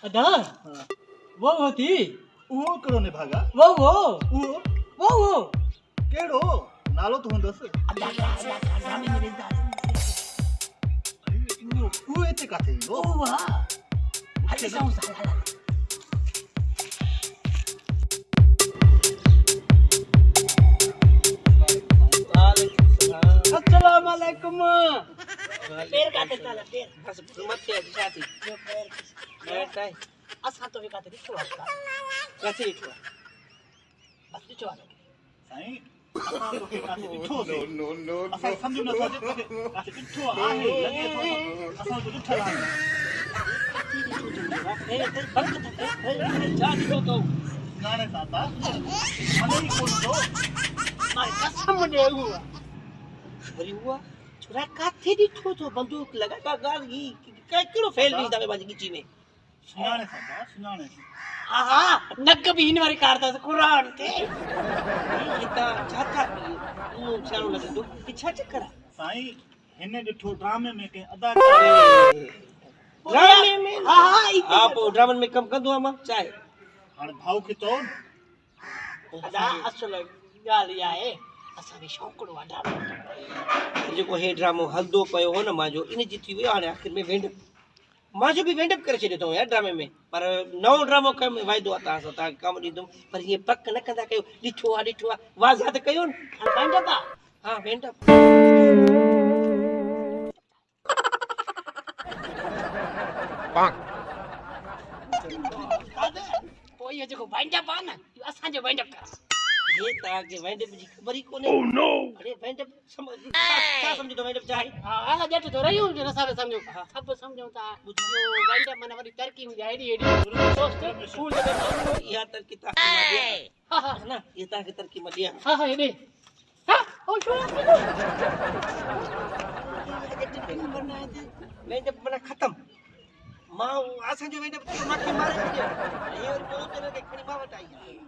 अदा हाँ वो होती उहो करो ने भागा वो उहो केड़ो नालो तो हूंदस उहो एते काथे ईंदो अस्सलाम वालेकुम पैर काटे ताला पैर बस मथे साथी जो पैर बैठा है असा तो भी काटे दिखो आता कथी लिखो बस दिखो आता साईं असां तो काथे ॾिठो नो असां सम्झ नथा अचे काथे ॾिठो आहे लॻे थो असां तो ॾिठल आहे ए बंद था जा दिखो तो नाने साता मने ही कोन दो मारे कसम दे हुआ वरी हुआ छोरा काथे दिखो तो बंदूक लगा का गाल ही केड़ो फेल दी दवे बाजी गिची में सुनाने साता सुनाने हां नग भी इन वारी कारता कुरान ते इता छाता नु चालो लगे तो पीछा चक्कर साईं हिन ॾिठो ड्रामे में के अदा ड्रामे में हां हां पो ड्रामन में कम कंदो मां चाहे हाणे भाऊ खे चओ अदा असल गाल या है असा भी शौकड़ो वाडा जेको हे ड्रामो हलदो पयो हो न माजो इन जी थी वियो हाणे आखिर में वेंड माजो भी वेंड करे छॾियो यार ड्रामे में पर नओ ड्रामो कम वायदो आता असा ता कम ॾींदुम पर ये पक न कंदा कयो ॾिठो आ वाज़ा त कयो न वेंड पा हां वेंड पोइ ये जेको वेंड पा न असा जो वेंड कर ये ता के वेंड जी खबर ही कोने ओह नो अरे वेंड समझ क्या समझो तो वेंड चाहे हां जट तो रहियो जो न सारे समझो सब समझो ता बुझियो वेंड मन वरी तरकी में जाए एडी सोच फूल दे या तरकी ता हां हां ना ये ता के तरकी में दिया हां हां ये हां ओ छोरा वेंड बना खत्म मां आसा जो वेंड माखे मारे दे ये और बहुत तरह के खड़ी मावट आई